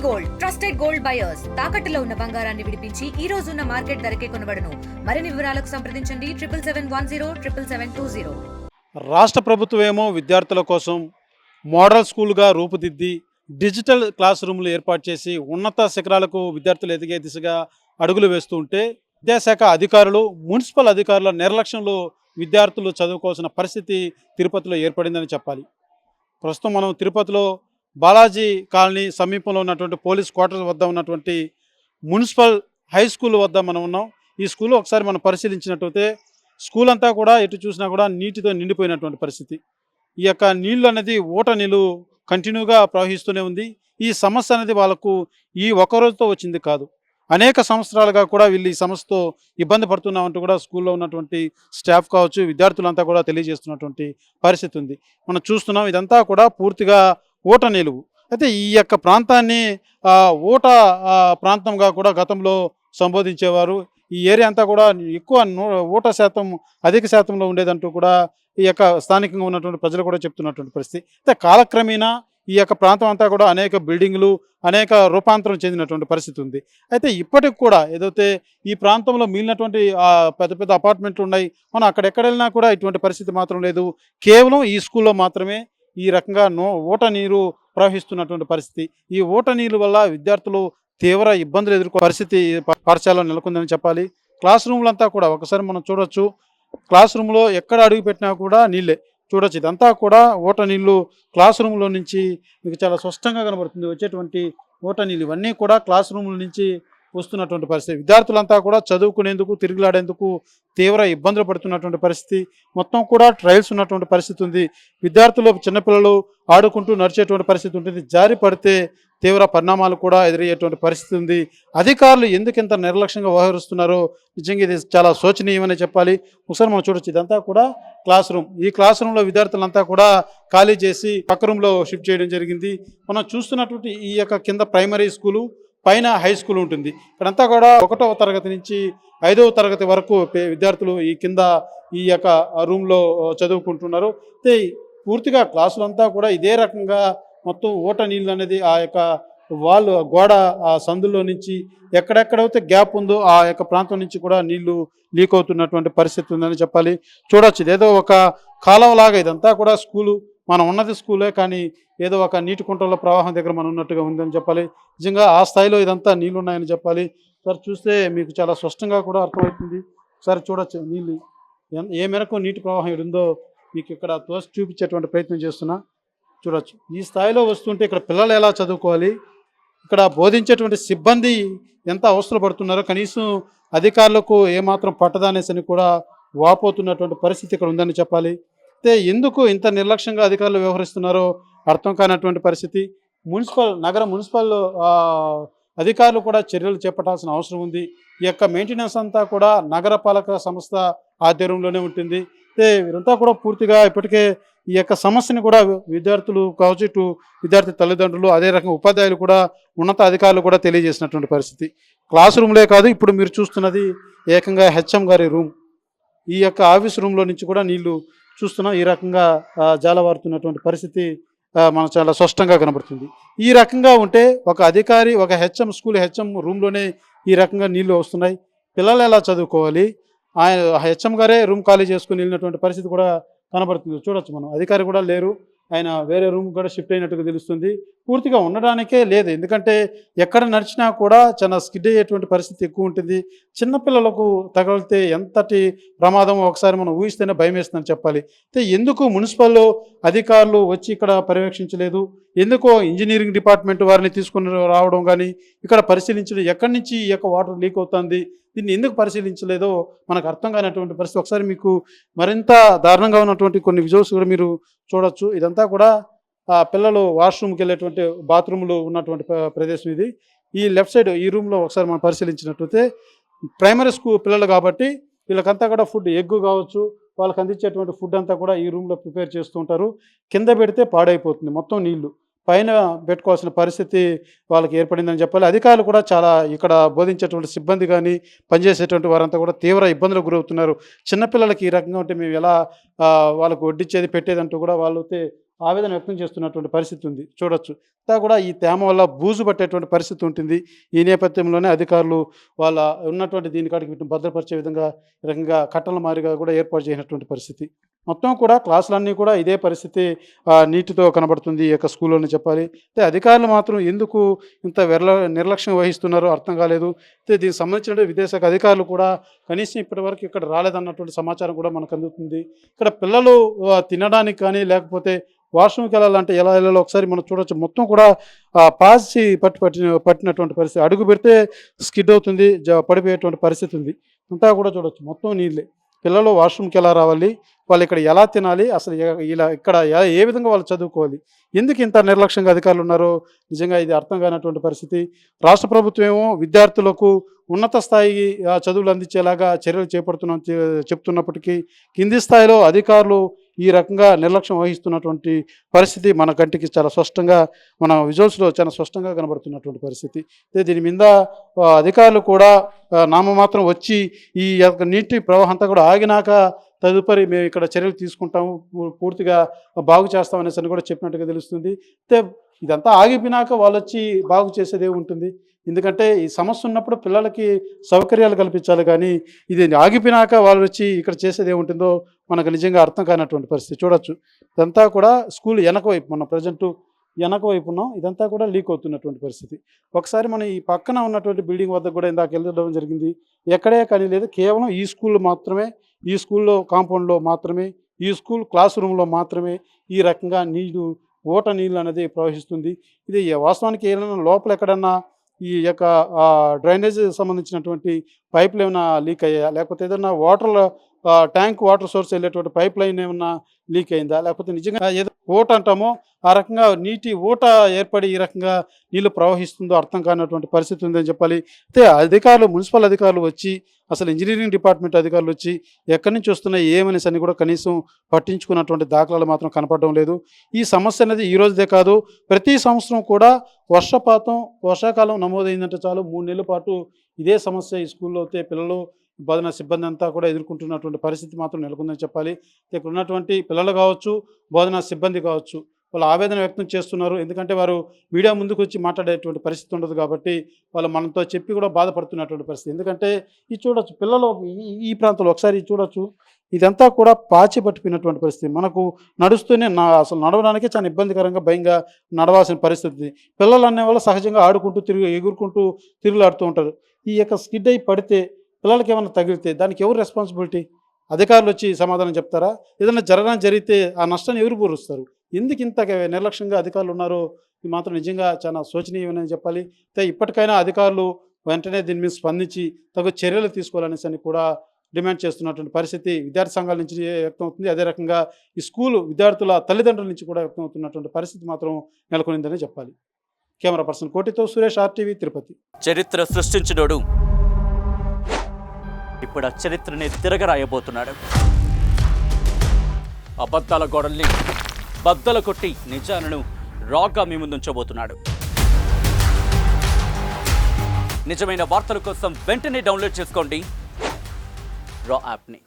Gold trusted gold buyers తాకట్టులో ఉన్న బంగారాన్ని విడిపించి ఈ రోజు ఉన్న మార్కెట్ ధరకే కొనబడును. మరిన్ని వివరాలకు సంప్రదించండి 7771077720. రాష్ట్ర ప్రభుత్వం ఏమో విద్యార్థుల కోసం మోడల్ స్కూల్గా రూపుదిద్ది డిజిటల్ క్లాస్ రూమ్లు ఏర్పాటు చేసి ఉన్నత శిఖరాలకు విద్యార్థులు ఎదిగే దిశగా అడుగులు వేస్తూ ఉంటే విద్యాశాఖ అధికారులు మున్సిపల్ అధికారుల నిర్లక్ష్యంలో విద్యార్థులు చదువుకోవాల్సిన పరిస్థితి తిరుపతిలో ఏర్పడిందని చెప్పాలి. ప్రస్తుతం మనం తిరుపతిలో బాలాజీ కాలనీ సమీపంలో ఉన్నటువంటి పోలీస్ క్వార్టర్స్ వద్ద ఉన్నటువంటి మున్సిపల్ హై స్కూల్ వద్ద మనం ఉన్నాం. ఈ స్కూల్ ఒకసారి మనం పరిశీలించినట్టయితే స్కూల్ అంతా కూడా ఎటు చూసినా కూడా నీటితో నిండిపోయినటువంటి పరిస్థితి. ఈ యొక్క నీళ్ళు అనేది ఊట నీళ్ళు కంటిన్యూగా ప్రవహిస్తూనే ఉంది. ఈ సమస్య అనేది వాళ్ళకు ఈ ఒక్క రోజుతో వచ్చింది కాదు, అనేక సంవత్సరాలుగా కూడా వీళ్ళు ఈ సమస్యతో ఇబ్బంది పడుతున్నామంటూ కూడా స్కూల్లో ఉన్నటువంటి స్టాఫ్ కావచ్చు, విద్యార్థులంతా కూడా తెలియజేస్తున్నటువంటి పరిస్థితి ఉంది. మనం చూస్తున్నాం ఇదంతా కూడా పూర్తిగా ఊట నిలువు. అయితే ఈ యొక్క ప్రాంతాన్ని ఊట ప్రాంతంగా కూడా గతంలో సంబోధించేవారు. ఈ ఏరియా అంతా కూడా ఎక్కువ ఊట శాతం అధిక శాతంలో ఉండేదంటూ కూడా ఈ యొక్క స్థానికంగా ఉన్నటువంటి ప్రజలు కూడా చెప్తున్నటువంటి పరిస్థితి. అయితే కాలక్రమేణా ఈ యొక్క ప్రాంతం అంతా కూడా అనేక బిల్డింగ్లు అనేక రూపాంతరం చెందినటువంటి పరిస్థితి ఉంది. అయితే ఇప్పటికి కూడా ఏదైతే ఈ ప్రాంతంలో మిగిలినటువంటి పెద్ద పెద్ద అపార్ట్మెంట్లు ఉన్నాయి, మనం అక్కడెక్కడ వెళ్ళినా కూడా ఇటువంటి పరిస్థితి మాత్రం లేదు. కేవలం ఈ స్కూల్లో మాత్రమే ఈ రకంగా ఊట నీరు ప్రవహిస్తున్నటువంటి పరిస్థితి. ఈ ఊట నీరు వల్ల విద్యార్థులు తీవ్ర ఇబ్బందులు ఎదుర్కొనే పరిస్థితి పాఠశాలలో నెలకొందని చెప్పాలి. క్లాస్ రూమ్లంతా కూడా ఒకసారి మనం చూడొచ్చు. క్లాస్ రూమ్లో ఎక్కడ అడుగు పెట్టినా కూడా నీళ్ళే చూడొచ్చు. ఇదంతా కూడా ఊట నీళ్ళు క్లాస్ రూమ్లో నుంచి మీకు చాలా స్పష్టంగా కనబడుతుంది. వచ్చేటువంటి ఊట నీళ్ళు ఇవన్నీ కూడా క్లాస్ రూమ్ల నుంచి వస్తున్నటువంటి పరిస్థితి. విద్యార్థులంతా కూడా చదువుకునేందుకు తిరుగులాడేందుకు తీవ్ర ఇబ్బందులు పడుతున్నటువంటి పరిస్థితి. మొత్తం కూడా ట్రయల్స్ ఉన్నటువంటి పరిస్థితి ఉంది. విద్యార్థులు చిన్నపిల్లలు ఆడుకుంటూ నడిచేటువంటి పరిస్థితి ఉంటుంది. జారి పడితే తీవ్ర పరిణామాలు కూడా ఎదురయ్యేటువంటి పరిస్థితి ఉంది. అధికారులు ఎందుకు ఇంత నిర్లక్ష్యంగా వ్యవహరిస్తున్నారో నిజంగా ఇది చాలా శోచనీయమని చెప్పాలి. ఒకసారి మనం చూడొచ్చు, ఇదంతా కూడా క్లాస్ రూమ్. ఈ క్లాస్ రూమ్లో విద్యార్థులంతా కూడా ఖాళీ చేసి పక్క రూమ్లో షిఫ్ట్ చేయడం జరిగింది. మనం చూస్తున్నటువంటి ఈ యొక్క కింద ప్రైమరీ స్కూలు, పైన హై స్కూల్ ఉంటుంది. ఇక్కడంతా కూడా 1వ తరగతి నుంచి 5వ తరగతి వరకు విద్యార్థులు ఈ కింద ఈ యొక్క రూమ్లో చదువుకుంటున్నారు. అయితే పూర్తిగా క్లాసులంతా కూడా ఇదే రకంగా మొత్తం ఊట నీళ్ళు అనేది ఆ యొక్క గోడ ఆ సందులో నుంచి ఎక్కడెక్కడైతే గ్యాప్ ఉందో ఆ యొక్క ప్రాంతం నుంచి కూడా నీళ్లు లీక్ అవుతున్నటువంటి పరిస్థితి ఉందని చెప్పాలి. చూడొచ్చు, ఇదేదో ఒక కాలంలాగా ఇదంతా కూడా స్కూలు, మనం ఉన్నది స్కూలే కానీ ఏదో ఒక నీటి కుంటల ప్రవాహం దగ్గర మనం ఉన్నట్టుగా ఉందని చెప్పాలి. నిజంగా ఆ స్థాయిలో ఇదంతా నీళ్ళు ఉన్నాయని చెప్పాలి. సార్ చూస్తే మీకు చాలా స్పష్టంగా కూడా అర్థమవుతుంది. ఒకసారి చూడొచ్చు నీళ్ళు ఏ మేరకు నీటి ప్రవాహం ఉందో మీకు ఇక్కడ తోసి చూపించేటువంటి ప్రయత్నం చేస్తున్నా. చూడొచ్చు, ఈ స్థాయిలో వస్తుంటే ఇక్కడ పిల్లలు ఎలా చదువుకోవాలి, ఇక్కడ బోధించేటువంటి సిబ్బంది ఎంత అవసరం పడుతున్నారో కనీసం అధికారులకు ఏమాత్రం పట్టదనేసని కూడా వాపోతున్నటువంటి పరిస్థితి ఇక్కడ ఉందని చెప్పాలి. అయితే ఎందుకు ఇంత నిర్లక్ష్యంగా అధికారులు వ్యవహరిస్తున్నారో అర్థం కానటువంటి పరిస్థితి. నగర మున్సిపల్ అధికారులు కూడా చర్యలు చేపట్టాల్సిన అవసరం ఉంది. ఈ యొక్క మెయింటెనెన్స్ అంతా కూడా నగరపాలక సంస్థ ఆధ్వర్యంలోనే ఉంటుంది. అయితే వీరంతా కూడా పూర్తిగా ఇప్పటికే ఈ యొక్క సమస్యని కూడా విద్యార్థులు కావచ్చు, ఇటు విద్యార్థి తల్లిదండ్రులు, అదే రకంగా ఉపాధ్యాయులు కూడా ఉన్నత అధికారులు కూడా తెలియజేసినటువంటి పరిస్థితి. క్లాస్ రూమ్లే కాదు, ఇప్పుడు మీరు చూస్తున్నది ఏకంగా హెచ్ఎం గారి రూమ్. ఈ యొక్క ఆఫీస్ రూమ్లో నుంచి కూడా నీళ్లు చూస్తున్నాం. ఈ రకంగా జాలవారుతున్నటువంటి పరిస్థితి మనకు చాలా స్పష్టంగా కనబడుతుంది. ఈ రకంగా ఉంటే ఒక అధికారి, ఒక హెచ్ఎం, స్కూల్ హెచ్ఎం రూమ్లోనే ఈ రకంగా నీళ్లు వస్తున్నాయి. పిల్లలు ఎలా చదువుకోవాలి? ఆయన హెచ్ఎం గారే రూమ్ ఖాళీ చేసుకుని వెళ్ళినటువంటి పరిస్థితి కూడా కనబడుతుంది. చూడొచ్చు, మనం అధికారి కూడా లేరు, ఆయన వేరే రూమ్ కూడా షిఫ్ట్ అయినట్టుగా తెలుస్తుంది. పూర్తిగా ఉండడానికే లేదు, ఎందుకంటే ఎక్కడ నడిచినా కూడా చాలా స్కిడ్ అయ్యేటువంటి పరిస్థితి ఎక్కువ ఉంటుంది. చిన్నపిల్లలకు తగిలితే ఎంతటి ప్రమాదం ఒకసారి మనం ఊహిస్తేనే భయం వేస్తుందని చెప్పాలి. అయితే ఎందుకు మున్సిపల్ అధికారులు వచ్చి ఇక్కడ పర్యవేక్షించలేదు? ఎందుకో ఇంజనీరింగ్ డిపార్ట్మెంట్ వారిని తీసుకుని రావడం కానీ ఇక్కడ పరిశీలించడం, ఎక్కడి నుంచి ఈ యొక్క వాటర్ లీక్ అవుతుంది, దీన్ని ఎందుకు పరిశీలించలేదో మనకు అర్థం కానటువంటి పరిస్థితి. ఒకసారి మీకు మరింత దారుణంగా ఉన్నటువంటి కొన్ని విజువల్స్ కూడా మీరు చూడొచ్చు. ఇదంతా కూడా పిల్లలు వాష్రూమ్కి వెళ్ళేటువంటి బాత్రూమ్లు ఉన్నటువంటి ప్రదేశం ఇది. ఈ లెఫ్ట్ సైడ్ ఈ రూమ్లో ఒకసారి మనం పరిశీలించినట్లయితే ప్రైమరీ స్కూల్ పిల్లలు కాబట్టి వీళ్ళకంతా కూడా ఫుడ్, ఎగ్ కావచ్చు, వాళ్ళకి అందించేటువంటి ఫుడ్ అంతా కూడా ఈ రూమ్లో ప్రిపేర్ చేస్తూ ఉంటారు. కింద పెడితే పాడైపోతుంది మొత్తం నీళ్లు, పైన పెట్టుకోవాల్సిన పరిస్థితి వాళ్ళకి ఏర్పడిందని చెప్పాలి. అధికారులు కూడా చాలా ఇక్కడ బోధించేటువంటి సిబ్బంది కానీ పనిచేసేటువంటి వారంతా కూడా తీవ్ర ఇబ్బందులకు గురవుతున్నారు. చిన్నపిల్లలకి ఈ రకంగా ఉంటే మేము ఎలా వాళ్ళకు వడ్డించేది పెట్టేదంటూ కూడా వాళ్ళైతే ఆవేదన వ్యక్తం చేస్తున్నటువంటి పరిస్థితి ఉంది చూడొచ్చు. అంతా కూడా ఈ తేమ వల్ల బూజు పట్టేటువంటి పరిస్థితి ఉంటుంది. ఈ నేపథ్యంలోనే అధికారులు వాళ్ళ ఉన్నటువంటి దీని కాడికి వీటిని భద్రపరిచే విధంగా ఈ రకంగా కట్టల మాదిరిగా కూడా ఏర్పాటు చేసినటువంటి పరిస్థితి. మొత్తం కూడా క్లాసులన్నీ కూడా ఇదే పరిస్థితి నీటితో కనబడుతుంది ఈ యొక్క స్కూల్లోనే చెప్పాలి. అయితే అధికారులు మాత్రం ఎందుకు ఇంత నిర్లక్ష్యం వహిస్తున్నారో అర్థం కాలేదు. అయితే దీనికి సంబంధించిన విదేశాంగ అధికారులు కూడా కనీసం ఇప్పటివరకు ఇక్కడ రాలేదన్నటువంటి సమాచారం కూడా మనకు అందుతుంది. ఇక్కడ పిల్లలు తినడానికి కానీ లేకపోతే వాష్రూమ్కి వెళ్ళాలంటే ఎలా వెళ్ళాలో ఒకసారి మనం చూడొచ్చు. మొత్తం కూడా పాచి పట్టినటువంటి పరిస్థితి. అడుగు పెడితే స్కిడ్ అవుతుంది, పడిపోయేటువంటి పరిస్థితి ఉంది. అంతా కూడా చూడొచ్చు మొత్తం నీళ్ళే. పిల్లలు వాష్రూమ్కి ఎలా రావాలి, వాళ్ళు ఇక్కడ ఎలా తినాలి, అసలు ఇలా ఇక్కడ ఏ విధంగా వాళ్ళు చదువుకోవాలి, ఎందుకు ఇంత నిర్లక్ష్యంగా అధికారులు ఉన్నారో నిజంగా ఇది అర్థం కానటువంటి పరిస్థితి. రాష్ట్ర ప్రభుత్వం ఏమో విద్యార్థులకు ఉన్నత స్థాయి చదువులు అందించేలాగా చర్యలు చెప్తున్నప్పటికీ కింది స్థాయిలో అధికారులు ఈ రకంగా నిర్లక్ష్యం వహిస్తున్నటువంటి పరిస్థితి మన కంటికి చాలా స్పష్టంగా మన విజువల్స్లో చాలా స్పష్టంగా కనబడుతున్నటువంటి పరిస్థితి. దీని మీద అధికారులు కూడా నామమాత్రం వచ్చి ఈ యొక్క నీటి ప్రవాహం అంతా కూడా ఆగినాక తదుపరి మేము ఇక్కడ చర్యలు తీసుకుంటాము, పూర్తిగా బాగు చేస్తామనేసి కూడా చెప్పినట్టుగా తెలుస్తుంది. అయితే ఇదంతా ఆగిపోయినాక వాళ్ళు వచ్చి బాగు చేసేదే ఉంటుంది. ఎందుకంటే ఈ సమస్య ఉన్నప్పుడు పిల్లలకి సౌకర్యాలు కల్పించాలి, కానీ ఇది ఆగిపోయినాక వాళ్ళు వచ్చి ఇక్కడ చేసేది ఏముంటుందో మనకు నిజంగా అర్థం కానటువంటి పరిస్థితి చూడొచ్చు. ఇదంతా కూడా స్కూల్ వెనక వైపు మన ప్రజెంటు వెనక వైపు ఉన్నాం, ఇదంతా కూడా లీక్ అవుతున్నటువంటి పరిస్థితి. ఒకసారి మనం ఈ పక్కన ఉన్నటువంటి బిల్డింగ్ వద్ద కూడా ఇందాక వెళ్ళడం జరిగింది. ఎక్కడే కానీ లేదు, కేవలం ఈ స్కూల్ మాత్రమే, ఈ స్కూల్లో కాంపౌండ్లో మాత్రమే, ఈ స్కూల్ క్లాస్ రూమ్లో మాత్రమే ఈ రకంగా నీళ్ళు అనేది ప్రవహిస్తుంది. ఇది వాస్తవానికి ఏదైనా లోపల ఎక్కడన్నా ఈ యొక్క డ్రైనేజ్ సంబంధించినటువంటి పైపులు ఏమైనా లీక్ అయ్యాయా, లేకపోతే ఏదైనా ట్యాంక్ వాటర్ సోర్స్ వెళ్ళేటువంటి పైప్ లైన్ ఏమన్నా లీక్ అయిందా, లేకపోతే నిజంగా ఏదో ఊట అంటామో ఆ రకంగా నీటి ఊట ఏర్పడి ఈ రకంగా నీళ్లు ప్రవహిస్తుందో అర్థం కానటువంటి పరిస్థితి ఉందని చెప్పాలి. అయితే అధికారులు, మున్సిపల్ అధికారులు వచ్చి, అసలు ఇంజనీరింగ్ డిపార్ట్మెంట్ అధికారులు వచ్చి ఎక్కడి నుంచి వస్తున్నాయి ఏమనేసి అని కూడా కనీసం పట్టించుకున్నటువంటి దాఖలాలు మాత్రం కనపడడం లేదు. ఈ సమస్య అనేది ఈ రోజుదే కాదు, ప్రతి సంవత్సరం కూడా వర్షాకాలం నమోదైందంటే చాలు 3 నెలల పాటు ఇదే సమస్య ఈ స్కూల్లో అయితే పిల్లలు, బోధనా సిబ్బంది అంతా కూడా ఎదుర్కొంటున్నటువంటి పరిస్థితి మాత్రం నెలకొందని చెప్పాలి. ఇక్కడ ఉన్నటువంటి పిల్లలు కావచ్చు, బోధనా సిబ్బంది కావచ్చు, వాళ్ళు ఆవేదన వ్యక్తం చేస్తున్నారు. ఎందుకంటే వారు మీడియా ముందుకు వచ్చి మాట్లాడేటువంటి పరిస్థితి ఉండదు కాబట్టి వాళ్ళు మనతో చెప్పి కూడా బాధపడుతున్నటువంటి పరిస్థితి. ఎందుకంటే ఇది చూడొచ్చు, పిల్లలు ఈ ప్రాంతంలో ఒకసారి చూడొచ్చు, ఇదంతా కూడా పాచి పట్టిపోయినటువంటి పరిస్థితి. మనకు నడుస్తూనే అసలు నడవడానికి చాలా ఇబ్బందికరంగా, భయంగా నడవాల్సిన పరిస్థితి. పిల్లలు అనేవాళ్ళు సహజంగా ఆడుకుంటూ ఎగురుకుంటూ తిరుగులాడుతూ ఉంటారు. ఈ యొక్క స్కిడ్ అయి పడితే పిల్లలకి ఏమైనా తగిలితే దానికి ఎవరు రెస్పాన్సిబిలిటీ? అధికారులు వచ్చి సమాధానం చెప్తారా? ఏదైనా జరిగితే ఆ నష్టాన్ని ఎవరు పూరుస్తారు? ఎందుకు ఇంత నిర్లక్ష్యంగా అధికారులు ఉన్నారో ఇది మాత్రం నిజంగా చాలా శోచనీయమని చెప్పాలి. అయితే ఇప్పటికైనా అధికారులు వెంటనే దీని మీద స్పందించి తగు చర్యలు తీసుకోవాలనేసి కూడా డిమాండ్ చేస్తున్నటువంటి పరిస్థితి విద్యార్థి సంఘాల నుంచి వ్యక్తం అవుతుంది. అదే రకంగా ఈ స్కూలు విద్యార్థుల తల్లిదండ్రుల నుంచి కూడా వ్యక్తం అవుతున్నటువంటి పరిస్థితి మాత్రం నెలకొనిందని చెప్పాలి. కెమెరా పర్సన్ కోటితో సురేష్, RTV, తిరుపతి. చరిత్ర సృష్టించినోడు ఇప్పుడు ఆ చరిత్రని తిరగరాయబోతున్నాడు. అబద్ధాల గోడల్ని బద్దలు కొట్టి నిజాలను రాగా మీ ముందుంచబోతున్నాడు. నిజమైన వార్తల కోసం వెంటనే డౌన్లోడ్ చేసుకోండి రా యాప్ని.